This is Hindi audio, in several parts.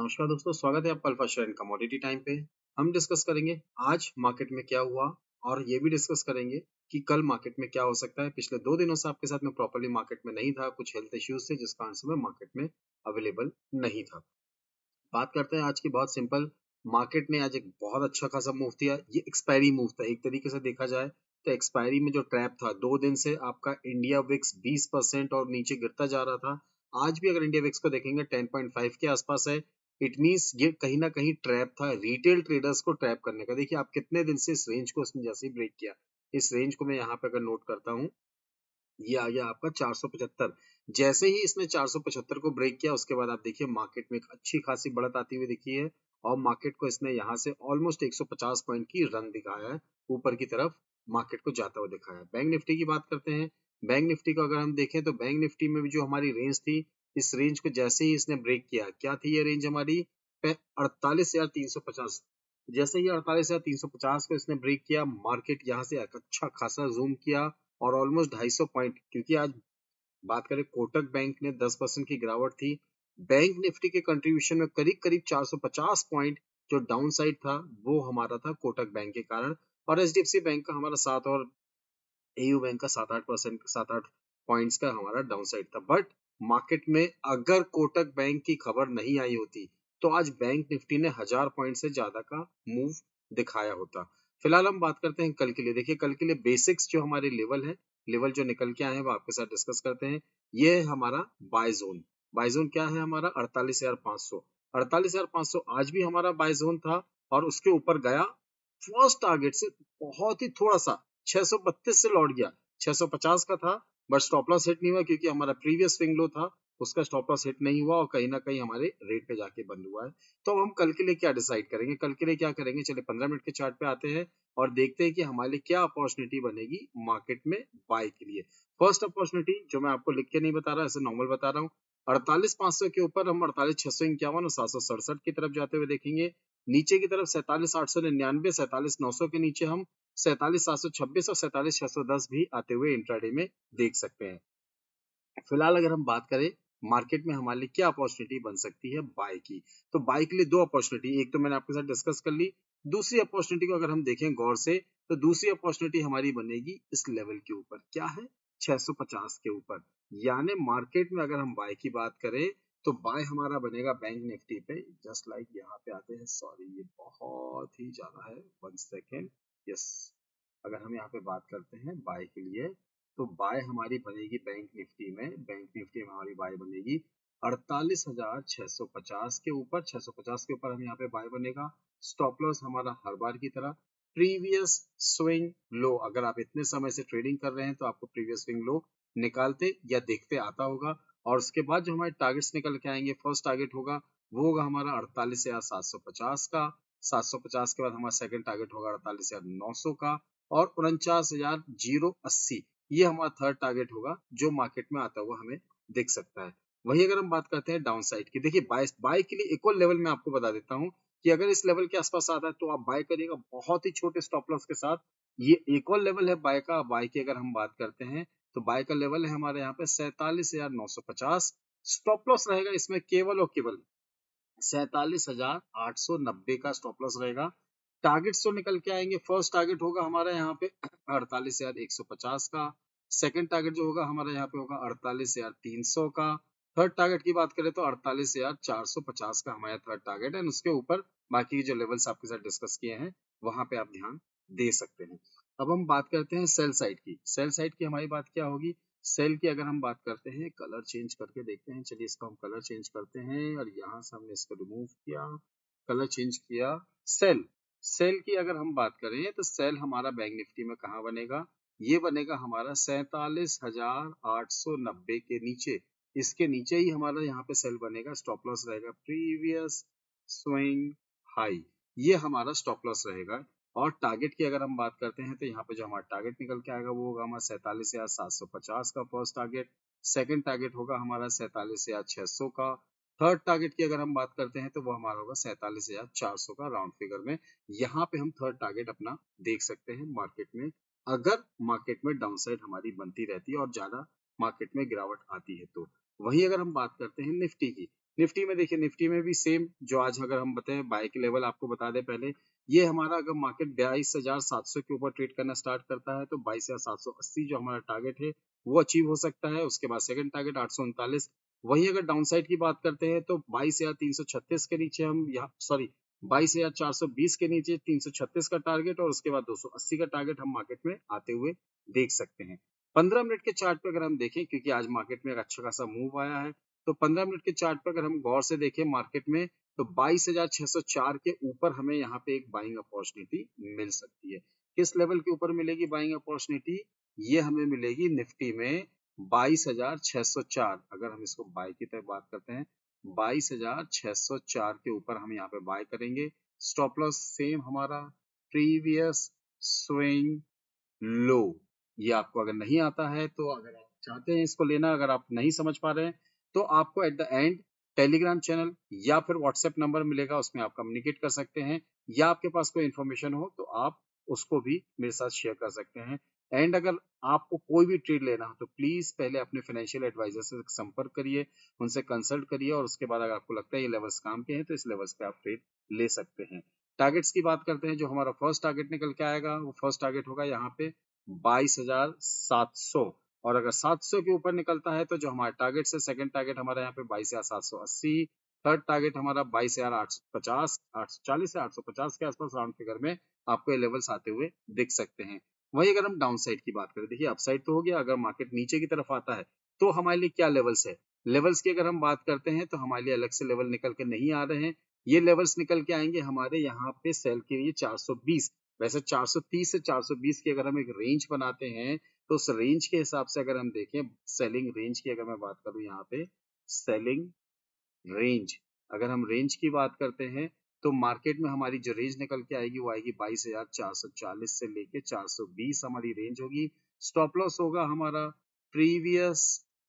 नमस्कार दोस्तों, स्वागत है आपका alpha share and commodity time पे। हम डिस्कस करेंगे आज मार्केट में क्या हुआ और ये भी डिस्कस करेंगे कि कल मार्केट में क्या हो सकता है। पिछले 2 दिनों से आपके साथ में प्रॉपर्ली मार्केट में नहीं था, कुछ हेल्थ इश्यूज थे जिस कारण से मैं मार्केट में अवेलेबल नहीं था। बात करते हैं आज की, बहुत सिंपल। मार्केट ने आज एक बहुत अच्छा खासा मूव दिया। ये एक्सपायरी मूव था, एक तरीके से देखा जाए तो एक्सपायरी में जो ट्रैप था 2 दिन से आपका इंडिया विक्स 20% और नीचे गिरता जा रहा था। आज भी अगर इंडिया विक्स को देखेंगे 10.5 के आसपास है। इट मींस ये कहीं ना कहीं ट्रैप था रिटेल ट्रेडर्स को ट्रैप करने का। देखिए आप कितने दिन से इस रेंज को उसने जैसे ही ब्रेक किया, इस रेंज को मैं यहाँ पे अगर नोट करता हूँ, ये आ गया आपका 475। जैसे ही इसने 475 को ब्रेक किया उसके बाद आप देखिए मार्केट में एक अच्छी खासी बढ़त आती हुई दिखी है और मार्केट को इसने यहाँ से ऑलमोस्ट 150 पॉइंट की रन दिखाया है, ऊपर की तरफ मार्केट को जाता हुआ दिखाया है। बैंक निफ्टी की बात करते हैं। बैंक निफ्टी को अगर हम देखें तो बैंक निफ्टी में भी जो हमारी रेंज थी, इस रेंज को जैसे ही इसने ब्रेक किया, क्या थी ये रेंज हमारी 48,350। जैसे ही 48,350 को इसने ब्रेक किया, मार्केट यहाँ से एक अच्छा खासा जूम किया और ऑलमोस्ट 250 पॉइंट, क्योंकि आज बात करें कोटक बैंक ने 10% की गिरावट थी। बैंक निफ्टी के कंट्रीब्यूशन में करीब करीब 450 पॉइंट जो डाउन साइड था वो हमारा था कोटक बैंक के कारण, और एचडीएफसी बैंक का हमारा 7 और एयू बैंक का 7-8%, 7-8 पॉइंट्स का हमारा डाउन साइड था। बट मार्केट में अगर कोटक बैंक की खबर नहीं आई होती तो आज बैंक निफ्टी ने 1000 पॉइंट से ज्यादा का मूव दिखाया होता। फिलहाल हम बात करते हैं कल के लिए। देखिए कल के लिए बेसिक्स जो हमारे लेवल है, लेवल जो निकल के आए हैं वो आपके साथ डिस्कस करते हैं। ये है हमारा बाय जोन। बाय जोन क्या है हमारा 48,500। 48,500 आज भी हमारा बाय जोन था और उसके ऊपर गया फर्स्ट टारगेट से बहुत ही थोड़ा सा, 632 से लौट गया। 650 का था बट स्टॉप लॉस हिट नहीं हुआ क्योंकि हमारा प्रीवियस स्विंग लो था, उसका स्टॉप लॉस हिट नहीं हुआ और कहीं ना कहीं हमारे रेट पे जाके बंद हुआ है। तो अब हम कल के लिए क्या डिसाइड करेंगे, कल के लिए क्या करेंगे, चलिए 15 मिनट के चार्ट पे आते हैं और देखते हैं कि हमारे लिए क्या अपॉर्चुनिटी बनेगी मार्केट में बाय के लिए। फर्स्ट अपॉर्चुनिटी जो मैं आपको लिख के नहीं बता रहा, ऐसे नॉर्मल बता रहा हूँ, 48,500 के ऊपर हम 48,651 और 767 की तरफ जाते हुए देखेंगे। नीचे की तरफ 47,899, 47,900 के नीचे हम 47,726 और 47,610 भी आते हुए इंट्राडे में देख सकते हैं। फिलहाल अगर हम बात करें मार्केट में हमारे लिए क्या अपॉर्चुनिटी बन सकती है बाय की, तो बाय के लिए दो अपॉर्चुनिटी, एक तो मैंने आपके साथ डिस्कस कर ली। दूसरी अपॉर्चुनिटी को अगर हम देखें गौर से तो दूसरी अपॉर्चुनिटी हमारी बनेगी इस लेवल के ऊपर, क्या है 650 के ऊपर। यानी मार्केट में अगर हम बाय की बात करें तो बाय हमारा बनेगा बैंक निफ्टी पे, जस्ट लाइक यहाँ पे आते हैं, सॉरी ये बहुत ही ज्यादा है, 1 सेकेंड। यस, अगर हम यहाँ पे बात करते हैं बाय के लिए तो बाय हमारी बनेगी बैंक निफ्टी में, बैंक निफ्टी में हमारी बाय बनेगी 48,650 के ऊपर। 650 के ऊपर हम यहाँ पे बाय बनेगा। स्टॉप लॉस हमारा हर बार की तरह प्रीवियस स्विंग लो, अगर आप इतने समय से ट्रेडिंग कर रहे हैं तो आपको प्रीवियस स्विंग लो निकालते या देखते आता होगा। और उसके बाद जो हमारे टारगेट्स निकल के आएंगे, फर्स्ट टारगेट होगा वो होगा हमारा 48,750 का। 750 के बाद हमारा सेकंड टारगेट होगा 48,900 का और 49,080, ये हमारा थर्ड टारगेट होगा जो मार्केट में आता हुआ हमें दिख सकता है। वही अगर हम बात करते हैं डाउन साइड की, देखिए बाय के लिए एक और लेवल मैं आपको बता देता हूँ कि अगर इस लेवल के आसपास आता है तो आप बाय करिएगा बहुत ही छोटे स्टॉप लॉस के साथ। ये एक और लेवल है बाय का। बाय की अगर हम बात करते हैं तो बाय का लेवल है हमारे यहाँ पे 47,950। स्टॉप लॉस रहेगा इसमें केवल और केवल 47,890 का स्टॉप लॉस रहेगा। टारगेट्स तो निकल के आएंगे, फर्स्ट टारगेट होगा हमारा यहाँ पे 48,150 का। सेकंड टारगेट जो होगा हमारा यहाँ पे होगा 48,300 का। थर्ड टारगेट की बात करें तो 48,450 का हमारा थर्ड टारगेट है। उसके ऊपर बाकी जो लेवल्स आपके साथ डिस्कस किए हैं वहां पे आप ध्यान दे सकते हैं। अब हम बात करते हैं सेल साइड की। सेल साइड की हमारी बात क्या होगी, सेल की अगर हम बात करते हैं, कलर चेंज करके देखते हैं। चलिए इसको हम कलर चेंज करते हैं और यहाँ से हमने इसको रिमूव किया, कलर चेंज किया। सेल, सेल की अगर हम बात करें तो सेल हमारा बैंक निफ्टी में कहाँ बनेगा, ये बनेगा हमारा 47,890 के नीचे। इसके नीचे ही हमारा यहाँ पे सेल बनेगा। स्टॉप लॉस रहेगा प्रीवियस स्विंग हाई, ये हमारा स्टॉप लॉस रहेगा। और टारगेट की अगर हम बात करते हैं तो यहाँ पे जो हमारा टारगेट निकल के आएगा वो होगा हमारा 47,750 का फर्स्ट टारगेट। सेकंड टारगेट होगा हमारा 47,600 का। थर्ड टारगेट की अगर हम बात करते हैं तो वो हमारा होगा 47,400 का राउंड फिगर में। यहाँ पे हम थर्ड टारगेट अपना देख सकते हैं मार्केट में, अगर मार्केट में डाउन साइड हमारी बनती रहती है और ज्यादा मार्केट में गिरावट आती है तो। वही अगर हम बात करते हैं निफ्टी की, निफ्टी में देखिए, निफ्टी में भी सेम जो आज अगर हम बताएं बाय के लेवल आपको बता दें पहले, ये हमारा अगर मार्केट 22,700 के ऊपर ट्रेड करना स्टार्ट करता है तो 22,780 जो हमारा टारगेट है वो अचीव हो सकता है। उसके बाद सेकंड टारगेट 839। वही अगर डाउन साइड की बात करते हैं तो 22,336 के नीचे हम यहाँ, सॉरी, 22,420 के नीचे 336 का टारगेट और उसके बाद 280 का टारगेट हम मार्केट में आते हुए देख सकते हैं। 15 मिनट के चार्ट पे अगर हम देखें, क्योंकि आज मार्केट में एक अच्छा खासा मूव आया है, तो 15 मिनट के चार्ट पर अगर हम गौर से देखें मार्केट में, तो 22,604 के ऊपर हमें यहाँ पे एक बाइंग अपॉर्चुनिटी मिल सकती है। किस लेवल के ऊपर मिलेगी बाइंग अपॉर्चुनिटी? ये हमें मिलेगी निफ्टी में 22,604। अगर हम इसको बाय की तरफ बात करते हैं, 22,604 के ऊपर हम यहाँ पे बाय करेंगे। स्टॉप लॉस सेम हमारा प्रीवियस स्विंग लो। ये आपको अगर नहीं आता है तो अगर आप चाहते हैं इसको लेना, अगर आप नहीं समझ पा रहे हैं तो आपको at the end Telegram channel या फिर व्हाट्सएप नंबर मिलेगा, उसमें आप कम्युनिकेट कर सकते हैं, या आपके पास कोई इन्फॉर्मेशन हो तो आप उसको भी मेरे साथ शेयर कर सकते हैं। एंड अगर आपको कोई भी ट्रेड लेना हो तो प्लीज पहले अपने फाइनेंशियल एडवाइजर से संपर्क करिए, उनसे कंसल्ट करिए, और उसके बाद अगर आपको लगता है ये लेवल्स काम के हैं तो इस लेवल्स पे आप ट्रेड ले सकते हैं। टारगेट्स की बात करते हैं, जो हमारा फर्स्ट टारगेट निकल के आएगा वो फर्स्ट टारगेट होगा यहाँ पे 22,700, और अगर 700 के ऊपर निकलता है तो जो हमारा टारगेट है, सेकंड टारगेट हमारा यहाँ पे 22,780, थर्ड टारगेट हमारा 22,850, 840 से 850 के आसपास राउंड फिगर में आपको ये लेवल्स आते हुए दिख सकते हैं। वही अगर हम डाउन साइड की बात करें, देखिए अपसाइड तो हो गया, अगर मार्केट नीचे की तरफ आता है तो हमारे लिए क्या लेवल्स है? लेवल्स की अगर हम बात करते हैं तो हमारे लिए अलग से लेवल निकल के नहीं आ रहे हैं, ये लेवल्स निकल के आएंगे हमारे यहाँ पे सेल के लिए 420। वैसे 430 से 420 की अगर हम एक रेंज बनाते हैं तो उस रेंज के हिसाब से अगर हम देखें, सेलिंग रेंज की अगर मैं बात करूं यहाँ पे, सेलिंग रेंज, अगर हम रेंज की बात करते हैं तो मार्केट में हमारी जो रेंज निकल के आएगी वो आएगी 22,440 से लेके 420 हमारी रेंज होगी। स्टॉप लॉस होगा हमारा प्रीवियस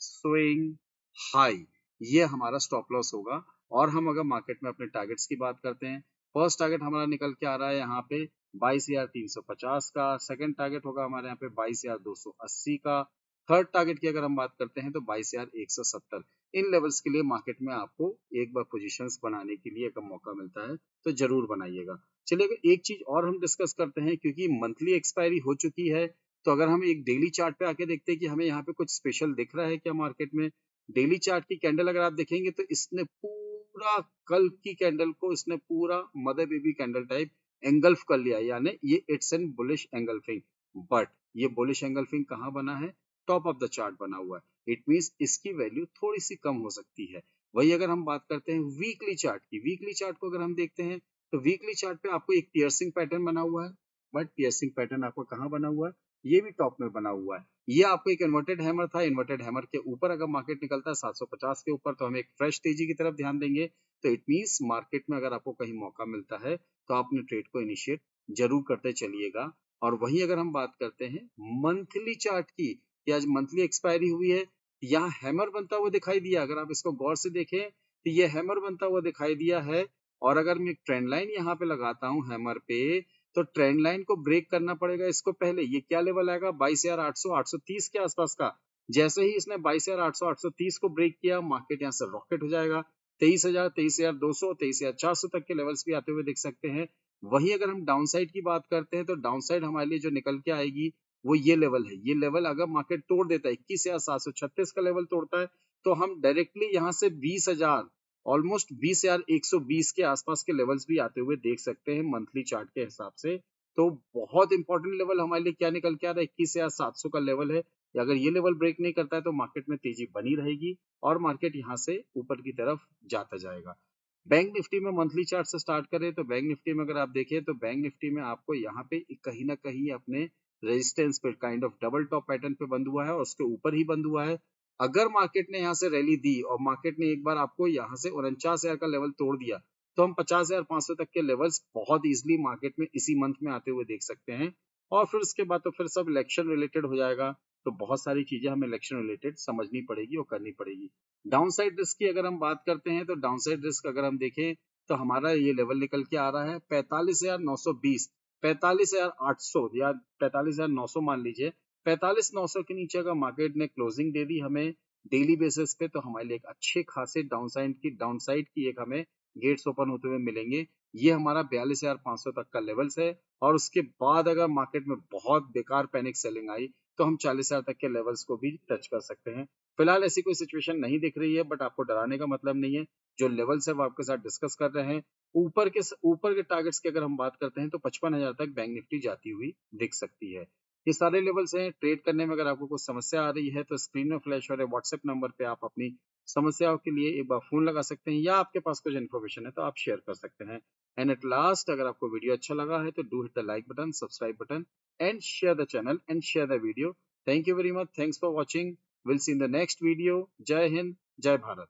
स्विंग हाई, ये हमारा स्टॉप लॉस होगा। और हम अगर मार्केट में अपने टारगेट्स की बात करते हैं, फर्स्ट टारगेट हमारा निकल के आ रहा है यहाँ पे 22,350 का, सेकंड टारगेट होगा हमारे यहाँ पे 22,280 का, थर्ड टारगेट की अगर हम बात करते हैं तो 22,170। इन लेवल्स के लिए मार्केट में आपको एक बार पोजीशंस बनाने के लिए अगर मौका मिलता है तो जरूर बनाइएगा। चलिए एक चीज और हम डिस्कस करते हैं, क्योंकि मंथली एक्सपायरी हो चुकी है, तो अगर हम एक डेली चार्ट पे आके देखते हैं कि हमें यहाँ पे कुछ स्पेशल दिख रहा है क्या मार्केट में। डेली चार्ट की कैंडल अगर आप देखेंगे तो इसने पूरा कल की कैंडल को इसने पूरा mother baby candle type engulf कर लिया, यानी ये it's an bullish engulfing. But ये बुलिश एंगल्फिंग कहाँ बना है? टॉप ऑफ द चार्ट बना हुआ है। इट मींस इसकी वैल्यू थोड़ी सी कम हो सकती है। वही अगर हम बात करते हैं वीकली चार्ट की, वीकली चार्ट को अगर हम देखते हैं तो वीकली चार्ट पे आपको एक पियर्सिंग पैटर्न बना हुआ है, बट पियर्सिंग पैटर्न आपको कहाँ बना हुआ है? ये भी टॉप में बना हुआ है। ये आपको एक इन्वर्टेड हैमर था, इन्वर्टेड हैमर के ऊपर अगर मार्केट निकलता है 750 के ऊपर तो हम एक फ्रेश तेजी की तरफ ध्यान देंगे। तो इट मींस मार्केट में अगर आपको कहीं मौका मिलता है तो आप अपने ट्रेड को इनिशिएट जरूर करते चलिएगा। और वही अगर हम बात करते हैं मंथली चार्ट की, कि आज मंथली एक्सपायरी हुई है, यहाँ हैमर बनता हुआ दिखाई दिया, अगर आप इसको गौर से देखें तो ये हैमर बनता हुआ दिखाई दिया है। और अगर मैं ट्रेंड लाइन यहाँ पे लगाता हूँ हैमर पे, तो ट्रेंड लाइन को ब्रेक करना पड़ेगा इसको पहले। ये क्या लेवल आएगा? 22,800 830 के आसपास का। जैसे ही इसने 22,800 830 को ब्रेक किया, मार्केट यहाँ से रॉकेट हो जाएगा 23,000 23,200 23,400 तक के लेवल्स भी आते हुए देख सकते हैं। वही अगर हम डाउन साइड की बात करते हैं तो डाउन साइड हमारे लिए जो निकल के आएगी वो ये लेवल है। ये लेवल अगर मार्केट तोड़ देता है 21,736 का लेवल तोड़ता है तो हम डायरेक्टली यहाँ से 20,000, ऑलमोस्ट 20,120 के आसपास के लेवल्स भी आते हुए देख सकते हैं मंथली चार्ट के हिसाब से। तो बहुत इंपॉर्टेंट लेवल हमारे लिए क्या निकल के आ रहा है? 21,700 का लेवल है। अगर ये लेवल ब्रेक नहीं करता है तो मार्केट में तेजी बनी रहेगी और मार्केट यहाँ से ऊपर की तरफ जाता जाएगा। बैंक निफ्टी में मंथली चार्ट से स्टार्ट करें तो बैंक निफ्टी में अगर आप देखें तो बैंक निफ्टी में आपको यहाँ पे कहीं ना कहीं अपने रेजिस्टेंस पे kind of double top pattern पे बंद हुआ है और उसके ऊपर ही बंद हुआ है। अगर मार्केट ने यहाँ से रैली दी और मार्केट ने एक बार आपको यहाँ से 49,000 का लेवल तोड़ दिया तो हम 50,500 तक के लेवल्स बहुत इजीली मार्केट में इसी मंथ में आते हुए देख सकते हैं। और फिर उसके बाद तो फिर सब इलेक्शन रिलेटेड हो जाएगा, तो बहुत सारी चीजें हमें इलेक्शन रिलेटेड समझनी पड़ेगी और करनी पड़ेगी। डाउन साइड रिस्क की अगर हम बात करते हैं तो डाउन साइड रिस्क अगर हम देखें तो हमारा ये लेवल निकल के आ रहा है 45,920, 45,800 या 45,900 मान लीजिए। 45,900 के नीचे अगर मार्केट ने क्लोजिंग दे दी हमें डेली बेसिस पे, तो हमारे लिए एक अच्छे खासे डाउनसाइड की एक हमें गेट्स ओपन होते हुए मिलेंगे। ये हमारा 42,500 तक का लेवल्स है और उसके बाद अगर मार्केट में बहुत बेकार पैनिक सेलिंग आई तो हम 40,000 तक के लेवल्स को भी टच कर सकते हैं। फिलहाल ऐसी कोई सिचुएशन नहीं दिख रही है, बट आपको डराने का मतलब नहीं है। जो लेवल्स है वो आपके साथ डिस्कस कर रहे हैं। ऊपर के टारगेट्स की अगर हम बात करते हैं तो 55,000 तक बैंक निफ्टी जाती हुई दिख सकती है। ये सारे लेवल्स हैं। ट्रेड करने में अगर आपको कुछ समस्या आ रही है तो स्क्रीन में फ्लैश हो रहे व्हाट्सएप नंबर पे आप अपनी समस्याओं के लिए एक बार फोन लगा सकते हैं, या आपके पास कुछ इन्फॉर्मेशन है तो आप शेयर कर सकते हैं। एंड एट लास्ट, अगर आपको वीडियो अच्छा लगा है तो do hit the like button, subscribe button and share the channel and share the video. Thank you very much, thanks for watching, will see in the next video. जय हिंद, जय भारत।